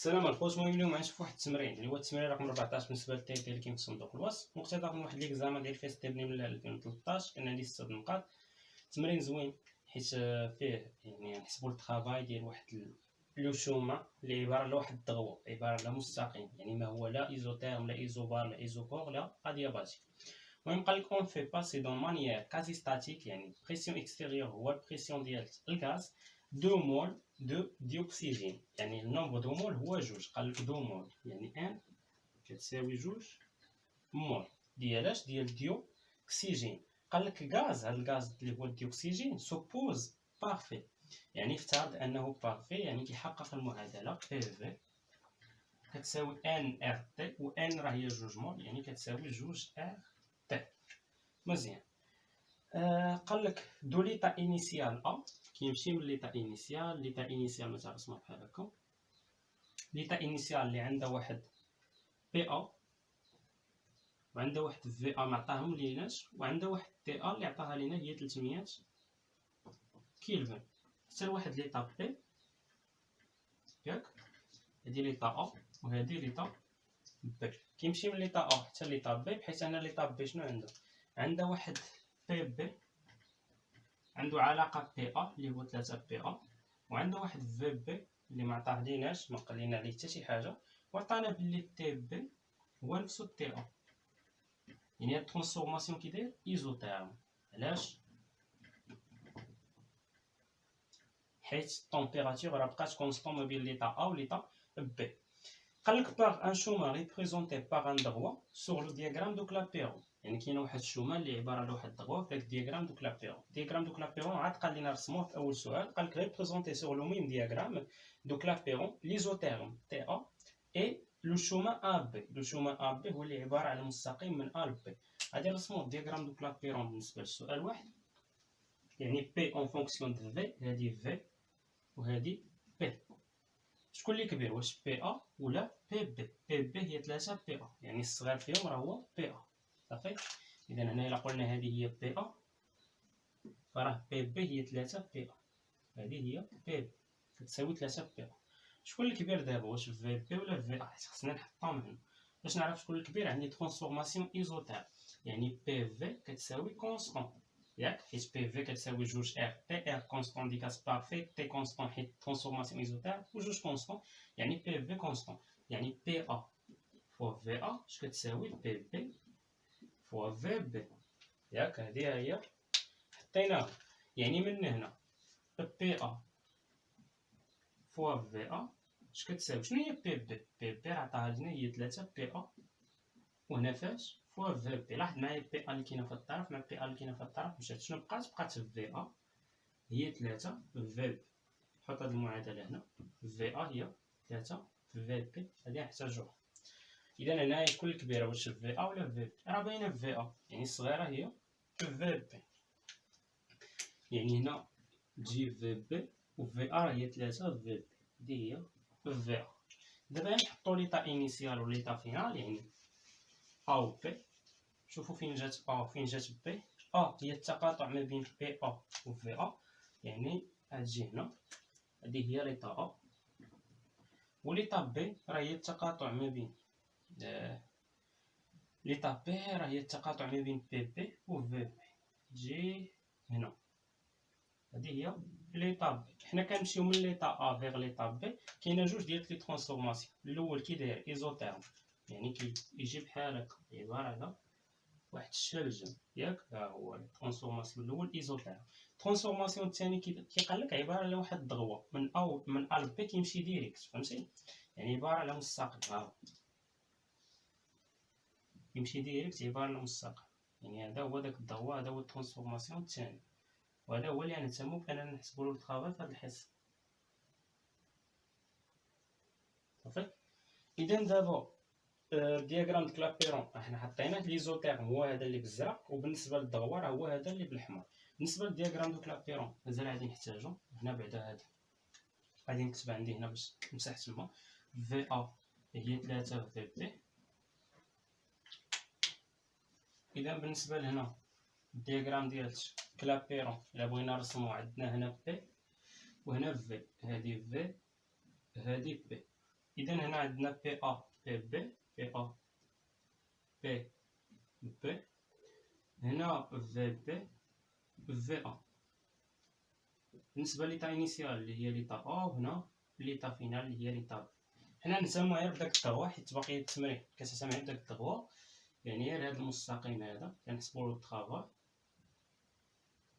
السلام عليكم. المهم اليوم غنشوف واحد التمرين اللي هو التمرين رقم 14 بالنسبه للتيتي اللي كاين في صندوق الوصف، مقتضى من واحد ليكزامان ديال فيس تيرني من 2013. كان عندي 6 نقاط. تمرين زوين حيت فيه يعني نحسبوا الطرافاي ديال واحد لو شوما اللي عباره على واحد الضغوه، عباره على مستقيم، يعني ما هو لا ايزوتيرم لا ايزوبار لا ايزوكور لا ادياباتيك. المهم قال لك اون في باسي دون مانيير كازي ستاتيك، يعني بريسيون اكستيريور هو البريسيون ديال الغاز 2 مول دو ديوكسيجين، يعني النومبر دو مول هو جوج. قال لك 2 مول يعني ان كتساوي جوج مول ديالاش ديال ديوكسيجين. قال لك غاز، هذا الغاز اللي هو الديوكسيجين سوبوز بارفي، يعني افترض انه بارفي، يعني كيحقق المعادله بي في كتساوي ان ار تي، و ان راه هي جوج مول يعني كتساوي جوج ار تي. مزيان. قال لك دو ليتا انيسيال ا كيمشي من ليتا انيسيال. ليتا انيسيال مثلا رسمها بحال هكا. ليتا انيسيال اللي عندها واحد بي ا وعندها واحد في ا ما عطاهم ليناش، وعندها واحد تي ا اللي عطاها لينا هي 300 كيلفن، حتى لواحد ليطا بي. ياك هادي ليطا ا وهادي ليطا بي. كيمشي من ليطا ا حتى ليطا بي، بحيث ان ليطا بي شنو عندها واحد بي بي عنده علاقه بي ا اللي هو 3 بي ا، وعنده واحد في بي اللي ما عطاهليناش، ما قالينا عليه حتى شي حاجه، وعطانا بلي تي بي هو نفسو تي ا. يعني هاد الترانسفورماسيون كيداير ايزوتيرم. علاش؟ حيت التمبيراتور راه بقات كونستون ما بين ليطا ا و ليطا بي. قال لك باغ ان شوما ريبريزونتي باغ ان دغوا سور لو دياغرام دو كلابيرون، يعني كاينه واحد الشوما اللي عباره على واحد الدغوا في داك الدياغرام دو كلابيرون. الدياغرام دو كلابيرون عاد قال لنا رسموه في اول سؤال. قال لك ريبريزونتي سور لو ميم دياغرام دو كلابيرون ليزوتيرم تي ا اي لو شوما ا بي. لو شوما ا بي هو اللي عباره على مستقيم من ا ل بي. غادي نرسمو الدياغرام دو كلابيرون بالنسبه للسؤال واحد، يعني بي اون فونكسيون دو في، هادي في وهادي بي. شكون اللي كبير، واش بي ا ولا بي بي؟ بي بي هي 3 بي ا، يعني الصغير فيهم راه هو بي ا. صافي. اذا هنا الا قلنا هذه هي بي ا فراه بي بي هي 3 بي ا، هذه هي بي بي كتساوي 3 بي ا. شكون الكبير دابا، واش في بي ولا في ا؟ خصنا نحطهم هنا باش نعرف شكون الكبير. عندي ترانسفورماسيون ايزوتير، يعني بي في كتساوي كونستون، ياك حيت بي في كتساوي جوج ار تي. ار كونستون ديكاس بارفي، تي كونستون حيت ترانسفورماسيون ايزوتير، وجوج كونستون يعني بي في كونستون. يعني بي ا فوا في ا اش كتساوي بي بي فوا في بي. ياك هادي هي حطيناها. يعني من هنا بي ا فوا في ا اش كتساوي، شنو هي بي بي؟ بي بي راه عطاها لنا هي 3 بي ا، وهنا فاش فوا في بي. لاحظ معايا بي ا اللي كاينه في الطرف مع بي ا اللي كاينه في الطرف مشات، شنو بقات؟ بقات في ا هي 3 في بي. نحط هاد المعادله هنا، في ا هي 3 في بي، هادي نحتاجوها. اذا هنايا شكون الكبيره، واش في ا ولا في بي؟ راه باينه في ا، يعني الصغيره هي في بي. يعني هنا تجي في بي وفي ا راه هي 3 في بي، هادي هي في ا. دابا نحطو ليطا انيسيال و ليطا فينال، يعني ا و بي. شوفوا فين جات ا وفين جات بي. ا هي التقاطع ما بين بي ا و في ا، يعني غتجي هنا، هادي هي ليطا ا. و ليطا بي راه هي التقاطع ما بين ليطا بي راه هي التقاطع ما بين بي بي و في بي، تجي هنا. هادي هي ليطا بي. حنا كنمشيو من ليطا ا فيغ ليطا بي. كاينه جوج ديال لي ترانسفورماسيون. الاول كي داير ايزوتيرم، يعني كيجي بحال هكا، عباره على واحد الشلجم، ياك ها هو الترانسفورماسيون الاول ايزوتيرم. الترانسفورماسيون الثاني كيقال لك عباره على واحد الدغوه من ا ل بي كيمشي ديريكت، فهمتي؟ يعني عباره على مستقيم، ها يمشي ديريكت عباره على مستقيم. يعني هذا هو داك الضوء، هذا هو الترانسفورماسيون الثاني، وهذا هو اللي غنهتمو باننا نحسبو له الطرافاي في هاد الحصه. صافي. اذا دابا الدياغرام د كلابيرون حنا حطيناه. ليزوتيرم هو هذا اللي بالزرق، وبالنسبه للدغوه راه هو هذا اللي بالاحمر. بالنسبه للدياغرام دو كلابيرون مازال غادي نحتاجو هنا بعدا هذا، غادي نكتب عندي هنا باش نمسح تما في ا هي 3 في بي. اذا بالنسبه لهنا الدياغرام ديال كلابيرون الا بغينا نرسمو عندنا هنا بي وهنا في، هادي في هادي بي. اذا هنا عندنا بي ا بي بي بي ا بي بي، هنا في بي في ا. بالنسبه ليطا انيسيال اللي هي ليطا ا، وهنا ليطا فينال اللي هي ليطا ب. حنا نسمو غير بداك التغوا حيت باقي التمرين كتعتمد على داك التغوا، يعني غير هذا المستقيم هذا كنحسبوا له الطرافاي،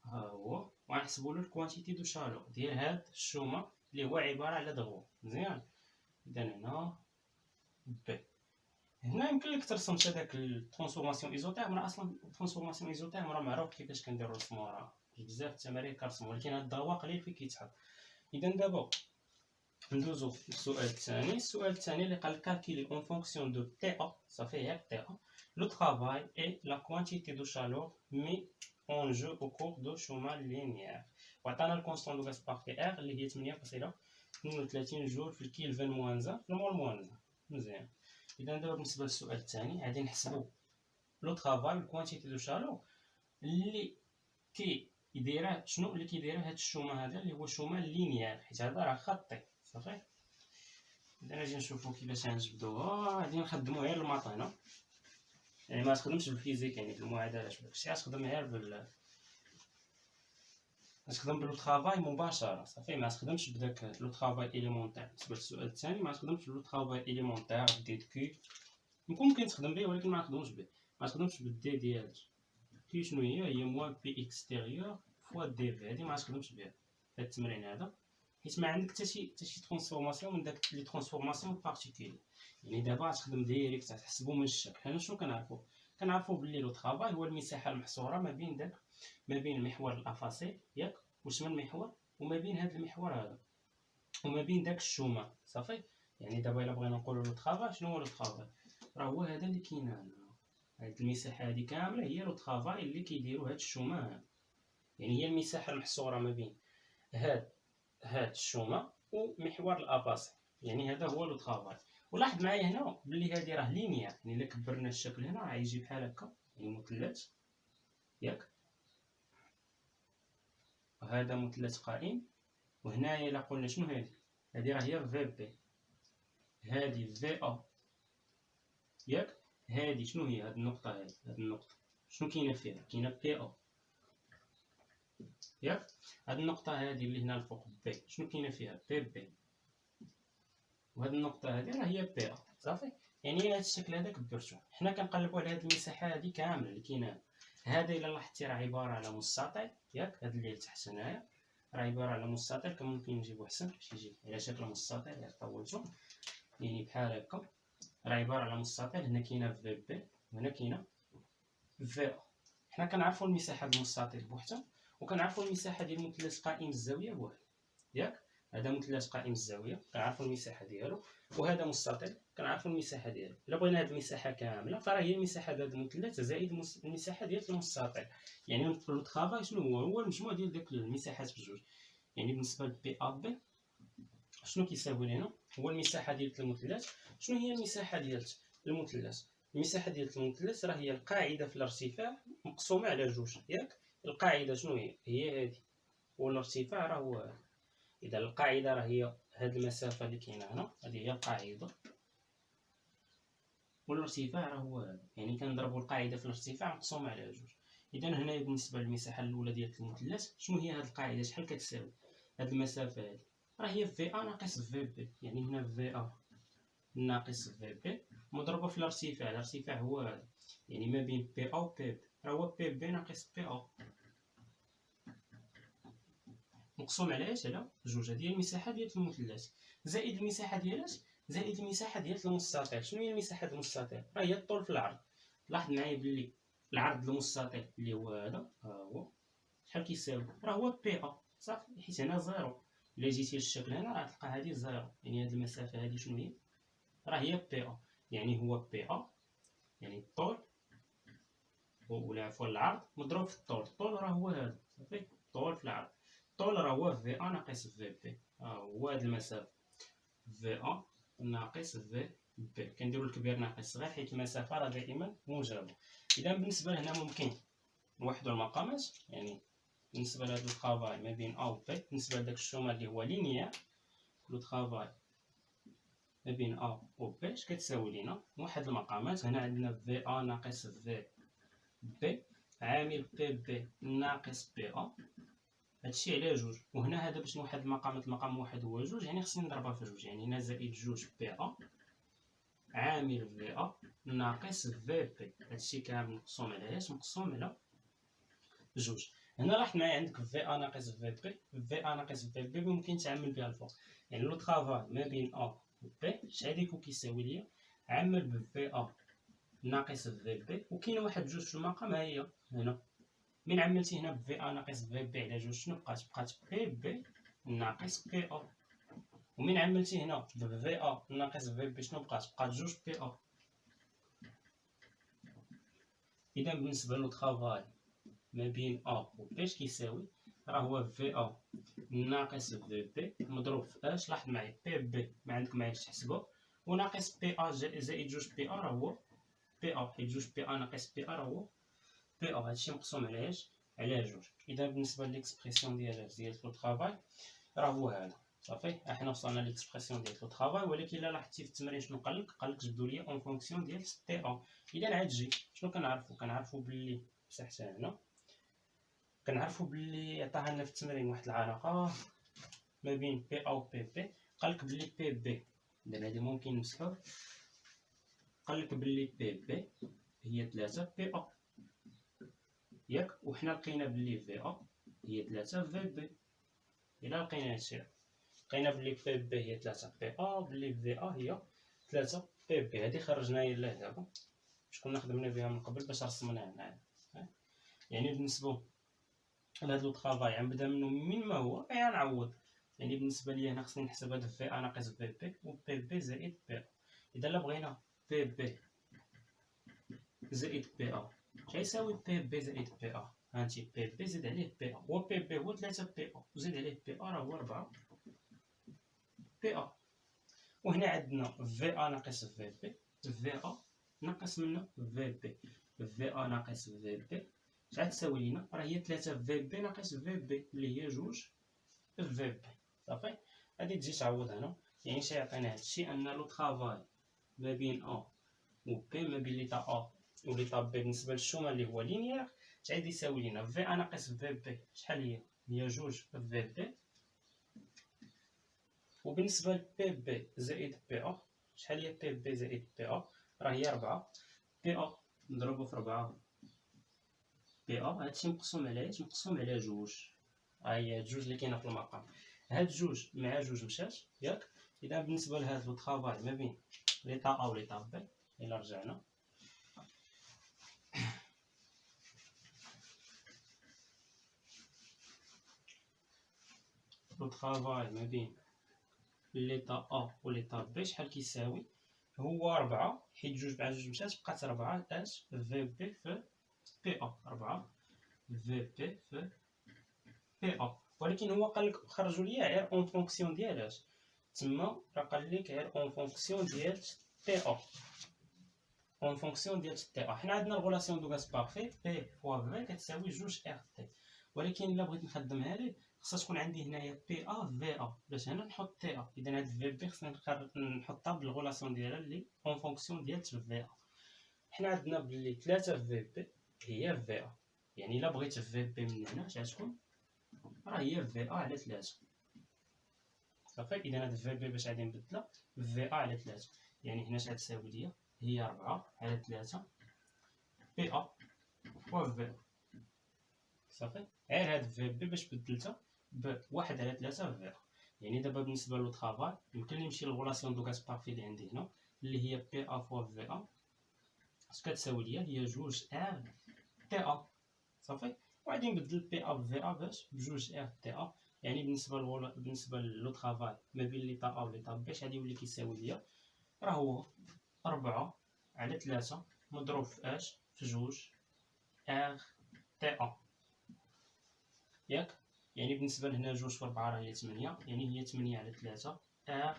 ها هو، وغنحسبوا له الكوانتيتي دو شالور ديال هاد الشومه اللي هو عباره على دغوا. مزيان. اذا هنا بي، هنا يمكن لك ترسم حتى داك الترانسفورماسيون ايزوتيرم. راه اصلا الترانسفورماسيون ايزوتيرم راه معروف كيفاش كنديرو رسمو، راه بزاف التمارين كنرسمو، ولكن هاد الدغوا قليل فين كيتحط. اذا دابا ندوزو للسؤال الثاني. السؤال الثاني اللي قال calculer en fonction de TA، صافي هي TA le travail et la quantité de chaleur mis en jeu au cours de chemin linéaire. وعطانا الكونستون دو غاز بارتي ار اللي هي 8.32 جول في الكيلفن موانزا في المول موانزا. مزيان. اذا دابا بالنسبه للسؤال الثاني غادي نحسبوا لو طرافاي والكوانتيتي دو شالور اللي كيديرها، شنو اللي كيديرها هاد الشومه هذا اللي هو شومه لينيير، حيت هذا راه خطي. صافي. اذا نجي نشوفو كيفاش غنجبدوها. غادي نخدمو غير الماط هنا، يعني ما تخدمش بالفيزيك، يعني بالمعادلات داكشي، غتخدم غير غتخدم بلو طرافاي مباشره. صافي، ما تخدمش بداك لو طرافاي اليمونتير. بالنسبه للسؤال الثاني ما تخدمش بلو طرافاي اليمونتير دي كي، ممكن تخدم به ولكن ما نخدموش به. ما تخدمش بالدي ديال كي. شنو هي موان بي اكستيريور فوا دي في. هادي ما تخدمش بها هاد التمرين هذا، حيت ما عندك حتى شي ترانسفورماسيون من داك لي ترانسفورماسيون بارتيكولي. يعني دابا غتخدم ديريكت، غتحسبو من الشكل. حنا شنو كنعرفو بلي لو طرافاي هو المساحه المحصوره ما بين محور الافاسي، ياك، وشمن المحور، وما بين هذا المحور هذا، وما بين داك الشومه. صافي. يعني دابا الا بغينا نقولوا لو طرافاي، شنو هو لو طرافاي؟ راه هو هذا اللي كاين هنا، هاد المساحه هادي كامله هي لو طرافاي اللي كيديروا هاد الشومه هذا. يعني هي المساحه المحصوره ما بين هاد الشومه ومحور الاباسي، يعني هذا هو لو طرافاي. ولاحظ معايا هنا بلي هادي راه لينيير، يعني الا كبرنا الشكل هنا راه يجي بحال هكا، يعني مثلث، ياك، وهذا مثلث قائم. وهنايا الا قلنا شنو هادي راه هي في بي، هادي في ا، ياك. هادي شنو هي؟ هاد النقطه هاد النقطه شنو كاينه فيها؟ كاينه بي ا، ياك. هاد النقطه هادي اللي هنا الفوق بي شنو كاينه فيها؟ بي بي. وهاد النقطه هادي راه هي بي ا. صافي. يعني هاد الشكل هذا كبرتو. حنا كنقلبوا على هاد المساحه هادي كامله اللي كاينه. هذا الا لاحظتي راه عباره على مستطيل، ياك. هاد اللي تحت هنايا راه عباره على مستطيل. كان ممكن نجيبو احسن باش يجي على شكل مستطيل، غير طولتو، يعني بحال هكا. راه عباره على مستطيل. هنا كاينه في بي، وهنا كاينه في ا. حنا كنعرفوا المساحه ديال المستطيل بوحدها، وكنعرفوا المساحه ديال مثلث قائم الزاويه بوحدها، ياك. هذا مثلث قائم الزاويه كنعرفوا المساحه ديالو، وهذا مستطيل كنعرفوا المساحه ديالو. الا بغينا هذه المساحه كامله فراه هي المساحه ديال المثلث زائد المساحه ديال المستطيل. يعني لو طرافاي شنو هو المجموع ديال داك المساحات بجوج. يعني بالنسبه لبي ا بي شنو كيساوي لنا؟ هو المساحه ديال المثلث. شنو هي المساحه ديال المثلث؟ المساحه ديال المثلث راه هي القاعده في الارتفاع مقسومه على جوج، ياك. القاعده شنو هي هذه، والارتفاع راه هو هذا. اذا القاعده راه هي هذه المسافه اللي كاينه هنا، هذه هي القاعده، والارتفاع راه هو هذا. يعني كنضربوا القاعده في الارتفاع مقسومه على جوج. اذا هنا بالنسبه للمساحه الاولى ديال المثلث شنو هي هذه القاعده؟ شحال كتساوي هذه المسافه هذه؟ راه هي في ا ناقص في بي. يعني هنا في ا ناقص في بي مضروبه في الارتفاع. الارتفاع هو هذا، يعني ما بين بي ا و بي بي راه هو بي بي ناقص بي ا مقسوم على اش؟ على جوج. هذه هي المساحه ديال المثلث زائد المساحه ديال اش؟ زائد المساحه ديال المستطيل. شنو هي المساحه ديال المستطيل؟ راه هي الطول في العرض. لاحظ معايا بلي العرض المستطيل اللي هو هذا، ها هو شحال كيساوي؟ راه هو بي ا. صافي، حيت هنا زيرو. الا جيتي للشكل هنا راه تلقى هذه زيرو. يعني هذه المسافه هذه شنو هي؟ راه هي بي ا. يعني هو بي ا، يعني الطول ولا عفوا العرض مضروب في الطول. الطول راه هو هذا. صافي، الطول في العرض. الطول راه هو في ا ناقص في بي. ها هو هاد المسافه في ا ناقص في بي. كنديرو الكبير ناقص الصغير حيت المسافه راه دائما موجبه. اذا بالنسبه لهنا ممكن نوحدوا المقامات. يعني بالنسبه لهاد الطرافاي ما بين ا و بي، بالنسبه لداك الشومه اللي هو لينيير، لو طرافاي ما بين ا و بي اش كتساوي لينا واحد المقامات. هنا عندنا في ا ناقص في بي عامل بي بي ناقص بي ا، هادشي على جوج. وهنا هذا باش نوحد المقامات، المقام واحد هو جوج، يعني خصني نضربها في جوج، يعني هنا زائد جوج بي ا عامل في ا ناقص في بي. هادشي كامل مقسوم على اش؟ مقسوم على جوج. هنا لاحظ معايا عندك في ا ناقص في بي، في ا ناقص في بي ممكن تعمل بها الفوق، يعني لو طرافاي ما بين ا و بي شحال يكون كيساوي ليا عامل بفي ا ناقص في بي، وكاينه واحد جوج في المقام ها هي هنا. من عملتي هنا بفي ا ناقص في بي على جوج شنو بقات بي بي ناقص بي ا. ومن عملتي هنا بفي ا ناقص في بي شنو بقات جوج بي ا. اذا بالنسبه لو طرافاي ما بين ا و بي اش كيساوي؟ راه هو في ا ناقص في بي مضروب في اش؟ لاحظ معايا بي بي ما عندك معايش تحسبو، وناقص بي ا زائد جوج بي ا راه هو بي ا، حيت جوج بي ا ناقص بي ا راه هو بي ا. هادشي مقسوم على اش؟ على جوج. اذا بالنسبه ليكسبرسيون ديال لو طرافاي راه هو هذا. صافي حنا وصلنا ليكسبرسيون ديال لو طرافاي. ولكن الا لاحظتي في التمرين شنو قالك جبدوا لي اون فونكسيون ديال تي ا. اذا عاد تجي شنو كنعرفوا باللي بصح حتى هنا كنعرفوا باللي عطاها لنا في التمرين واحد العلاقه ما بين بي ا و بي بي. قالك باللي بي بي اذا هادي ممكن نمسحوه، قالك باللي بي بي هي 3 بي ا ياك، وحنا لقينا باللي في ا هي 3 في بي. الا لقينا هادشي لقينا باللي بي بي هي 3 بي ا، باللي في ا هي 3 بي بي. هادي خرجنا يلاه دابا باش كنا خدمنا بها من قبل باش رسمناها هنايا. يعني بالنسبه لهاد لو طرافاي غنبدا منه من ما هو غنعوض. يعني بالنسبه ليا هنا خصني نحسب هاد في ا ناقص في بي و بي بي زائد بي ا. اذا لا بغينا بي بي زائد بي ا شحال يساوي بي بي زائد بي ا؟ هانتي بي بي زيد عليه بي ا، هو بي بي هو 3 بي ا وزيد عليه بي ا راه هو 4 بي ا. وهنا عندنا في ا ناقص في بي، في ا ناقص منه في بي، في ا ناقص في بي شحال تساوي لينا؟ راه هي 3 في بي ناقص في بي اللي هي جوج في بي. صافي غادي تجي تعوض هنا، يعني شي يعطينا هادشي ان لو طرافاي ما بين ا و بي ما بين ليطا ا و ليطا بي بالنسبه للشومه اللي هو لينيير تعيد يساوي لينا في ا ناقص في بي شحال هي جوج في بي. وبالنسبه لبي بي زائد بي ا شحال هي بي بي زائد بي ا؟ راه هي 4 بي ا نضربو في 4 بي ا. هادشي مقسوم على اش؟ مقسوم على جوج. ها هي جوج اللي كاينه في المقام، هاد جوج مع جوج مشات ياك. اذا بالنسبه لهاد لو طرافاي ما بين ليطا ا و ليطا بي الا رجعنا لو طرافاي ما بين ليطا ا و ليطا بي شحال كيساوي؟ هو 4 حيت جوج مع جوج مشات بقات 4 اش في بي في بي ا، 4 في بي في بي ا. ولكن هو قالك خرجوا ليا غير اون فونكسيون ديال اش؟ تما راه قال لك غير اون فونكسيون ديال تي ا، اون فونكسيون ديال تي ا. حنا عندنا الغولاسيون دو غاز بارفي بي فوا في كتساوي جوج ار تي. ولكن الا بغيت نخدمها لك خصها تكون عندي هنايا بي ا في ا باش هنا نحط تي ا. اذا هاد في بي خصني نحطها بالغولاسيون ديالها اللي اون فونكسيون ديال في ا. حنا عندنا بلي 3 في بي هي في ا، يعني الا بغيت في بي من هنا اش غتكون؟ راه هي في ا على 3. صافي اذا هاد في بي باش غادي نبدلها في ا على 3، يعني هنا اش غتساوي ليا؟ هي 4 على 3 بي ا فوا في. صافي غير هاد في بي باش بدلتها بواحد على 3 في ا. يعني دابا بالنسبه لو طرافاي يمكن لي نمشي للغولاسيون دو غاز بارفي اللي عندي هنا اللي هي بي ا فوا في ا اش كتساوي ليا؟ هي جوج ار تي ا. صافي وغادي نبدل بي ا في ا باش بجوج ار تي ا. يعني بالنسبه لو طرافاي ما بين ليطا ا و ليطا بي اش غادي يولي كيساوي ليا؟ راه هو 4 على 3 مضروب في اش؟ في جوج ار تي ا ياك. يعني بالنسبه لهنا جوج في 4 راه هي 8، يعني هي 8 على 3 ار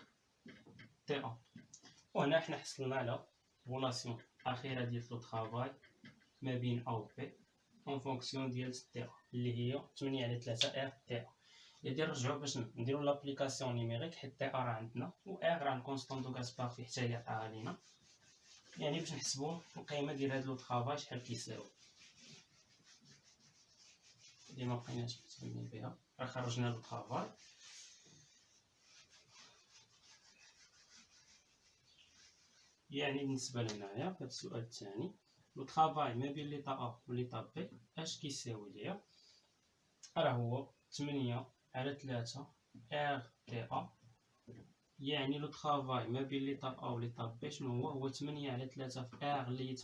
تي ا. وهنا حنا حصلنا على غولاسيون اخيره ديال لو طرافاي ما بين ا و بي اون فونكسيون ديال تي ا اللي هي 8 على 3 ار تي ا. يدي نرجعو باش نديرو لابليكاسيون نيميريك، حيت تي ا راه عندنا و ار راه الكونستون دو غاز بارفي حتى هي عطاها لينا، يعني باش نحسبو القيمه ديال هاد لو طرافاي شحال كيساوي. اللي ما بقيناش مهتمين بها راه خرجنا لو طرافاي. يعني بالنسبه لهنايا في هاد السؤال الثاني لو طرافاي ما بين ليطا ا و ليطا بي اش كيساوي ليا، راه هو 8 على 3 ار تي ا. يعني لو طرافاي ما بين ليطا ا و ليطا بي شنو هو 8 على 3 في ار اللي هي 8.32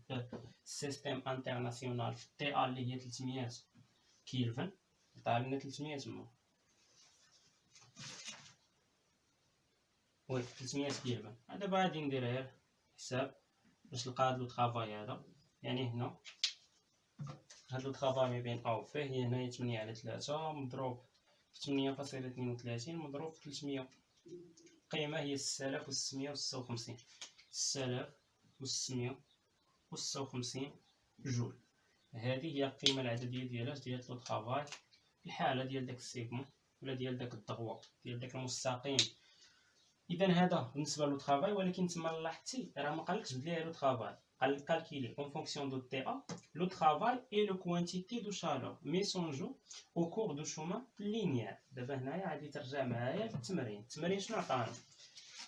في السيستيم انترناسيونال في تي ا اللي هي 300 كيلفن. طلع لنا 300 تما، وي 300 كيلفن. دابا غادي ندير غير حساب باش نلقى هاد لو طرافاي هذا. يعني هنا هاد لو طرافاي ما بين ا و بي هي هنايا 8 على 3 مضروب في 8.32 مضروب في 300. القيمة هي 6656، 6656 جول. هذه هي القيمة العددية ديال لو طرافاي في الحالة ديال داك السيغمون ولا ديال داك الضغوة ديال داك المستقيم. اذا هذا بالنسبه لو طرافاي، ولكن تما لاحظتي راه ما قالكش بلي لو طرافاي، قال لك كالكيلي اون فونكسيون دو تي ا لو طرافاي اي لو كوانتيتي دو شالور مي سون جو او كور دو شومان لينيير. دابا هنايا غادي ترجع معايا للتمرين. التمرين شنو عطانا؟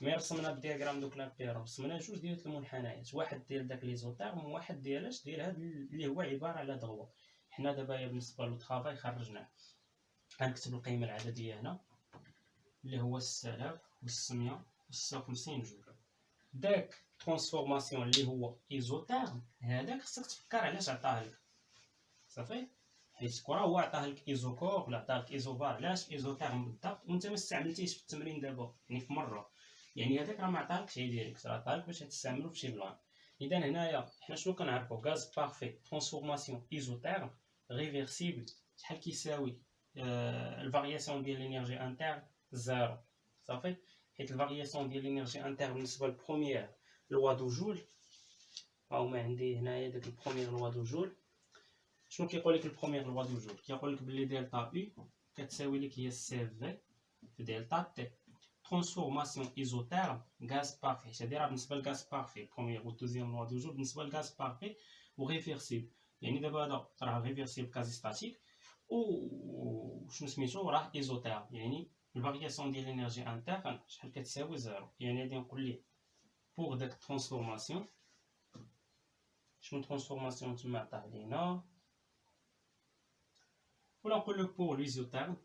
مي رسمنا الدياغرام دوك لابيرو، رسمنا جوج ديال المنحنيات، واحد ديال داك ليزوتيرم وواحد ديال هاد اللي هو عباره على ضغوه. حنا دابا بالنسبه لو طرافاي خرجناه. غنكتب القيمه العدديه هنا اللي هو 6656 جول. داك ترانسفورماسيون اللي هو ايزوتيرم هذاك خصك تفكر علاش عطاه لك. صافي، حيت كره هو عطاه لك ايزوكور ولا عطاه لك ايزوفار. علاش ايزوتيرم بالضبط وانت ما استعملتيش في التمرين دابا يعني في مره؟ يعني هذاك راه ما عطاهلكش هي ديريكت، راه عطاه لك باش تستعملو في شي بلان. اذا هنايا حنا شنو كنعرفو؟ غاز بارفي ترانسفورماسيون ايزوتيرم ريفيرسيبل شحال كيساوي الفارياسيون ديال لينيرجي انترن زيرو. صافي، حيت الفارياسيون ديال لينيرجي انترن بالنسبه للبروميير لوا دو جول، هاهما عندي هنايا داك البروميير لوا دو جول. شنو كيقول لك البروميير لوا دو جول؟ كيقول لك بلي دلتا او كتساوي لك هي سي في في دلتا تي ترانسفورماسيون ايزوتيرم غاز بارفي. هادي راه بالنسبه لغاز بارفي البروميير و الدوزيام لوا دو جول بالنسبه لغاز بارفي و ريفيرسيبل. يعني دابا هذا راه ريفيرسيبل كازي ستاتيك و شنو سميتو راه ايزوتيرم، يعني الفارياسيون ديال لينيرجي انترن شحال كتساوي زيرو. يعني غادي نقول ليه بوغ داك ترانسفورماسيون شنو ترانسفورماسيون تما عطاه لينا، ولا نقول له بوغ ليزوتيرم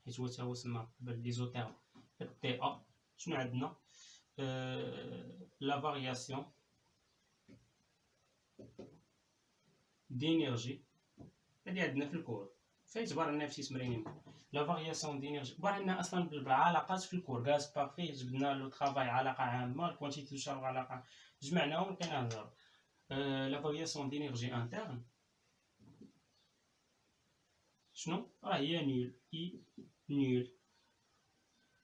حيت هو تا هو سما قبل ليزوتيرم تي ا. شنو عندنا؟ لا فارياسيون دينيرجي هادي عندنا في الكور فايتبار لنا في شي تمرين. لا فارياسيون دينيرجي بار لنا اصلا بالعلاقات في الكور. غاز بارفي جبنا لو طرافاي علاقه عامه، الكوانتيتي دو شارج علاقه، جمعناهم لقينا زيرو. لا فارياسيون دينيرجي انترن شنو راه هي نول اي نول.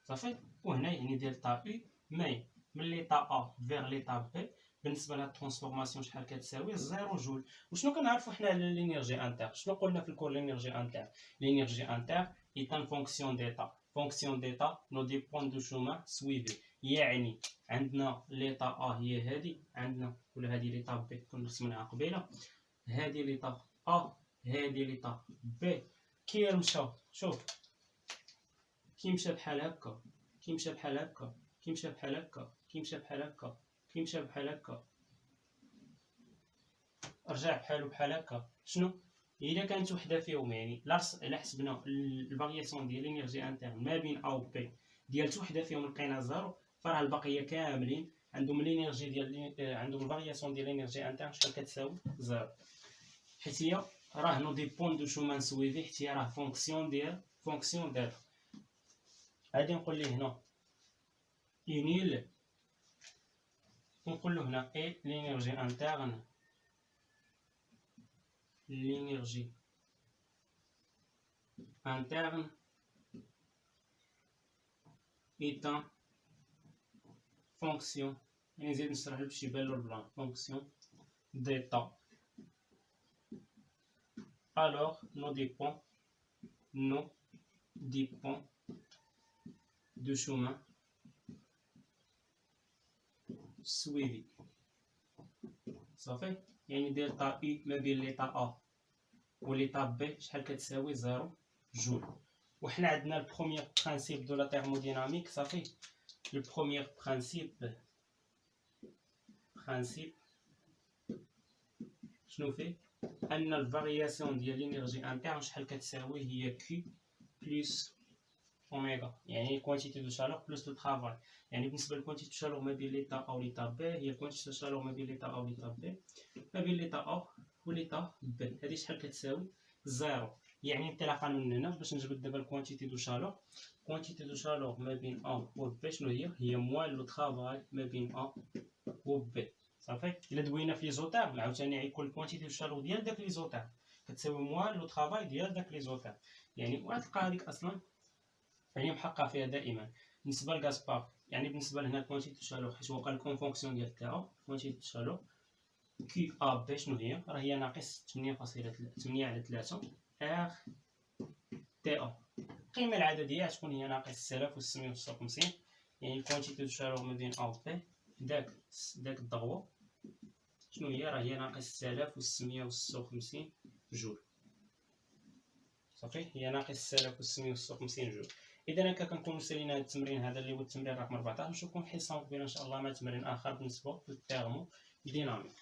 صافي، وهنا يعني دلتا او مي من ليطا ا فيغ ليطا بي بالنسبه لهاد الترانسفورماسيون شحال كتساوي؟ زيرو جول. وشنو كنعرفو حنا على لينيرجي انتر؟ شنو قلنا في الكور لينيرجي انتر؟ لينيرجي انتر est une fonction d'état. fonction d'état nous dépend du chemin suivi. يعني عندنا ليطا ا هي هادي، عندنا ولا هادي ليطا بي كنا رسمناها قبيله، هادي ليطا ا هادي ليطا بي. كي مشى شوف كيمشى بحال هكا، كيمشى بحال هكا، كيمشى بحال هكا، كيمشى بحال هكا، كيمشى بحال هكا، رجع بحالو بحال هكا. شنو الا كانت وحده فيهم؟ يعني الا حسبنا الفارياسيون ديال لينيرجي انترن ما بين ا و بي ديال وحده فيهم لقينا زيرو، فراه البقيه كاملين عندهم لينيرجي ديال عندهم الفارياسيون ديال لينيرجي انترن شحال كتساوي؟ زيرو. حيت هي راه نو ديبون دو شومان سويفي، حيت هي راه فونكسيون ديال فونكسيون ديال. غادي نقول ليه هنا inil ونقول له هنا اي لينيرجي انترن l'énergie interne est en fonction, نزيد نشرح لك باش يبان له البلان، fonction d'état alors nos dépend de chemin suivi. صافي، يعني دلتا اي ما بين ليطا ا و ليطا بي شحال كتساوي 0 جول. وحنا عندنا البروميير برانسيب دو لا تhermodynamique. صافي، لو بروميير برانسيب شنو فيه؟ ان الفارياسيون ديال لينيرجي انترن شحال كتساوي هي كي بلس اوميغا، يعني كوانتيتي دو شالور بلس لو طرافاي. يعني بالنسبه لكوانتيتي دو شالور ما بين ليطا ا و ليطا بي هي كوانتيتي دو شالور ما بين ليطا ا و ليطا بي ما بين ليطا ا و ليطا بي، هادي شحال كتساوي؟ زيرو. يعني انطلاقا من هنا باش نجبد دابا الكوانتيتي دو شالور، كوانتيتي دو شالور ما بين ا و بي شنو هي موان لو طرافاي ما بين ا و بي. صافي، الا دوينا في ليزوتيرم عاوتاني غيكون كوانتيتي دو شالور ديال داك ليزوتيرم كتساوي موان لو طرافاي ديال داك ليزوتيرم. يعني وغتلقى هذيك اصلا يعني محقق فيها دائما. بالنسبه لغاسبار يعني بالنسبه لهنا كوانتيتي دو شالور حيت هو قال لكم فونكسيون ديال تي ا، كوانتيتي دو شالور كي ا بي شنو هي؟ راه هي ناقص 8.8 على 3 ار تي ا. القيمه العدديه غتكون هي ناقص 6656. يعني الكوانتيتي دو شالور ما بين ا و بي داك الضغوه شنو هي؟ راه هي ناقص 6656 جول. صافي، هي ناقص 6656 جول. اذا هكا كنكونوا سالينا هذا التمرين هذا اللي هو التمرين رقم 14. نشوفكم في حصه مقبله ان شاء الله مع تمرين اخر بالنسبه للثيرمو ديناميك.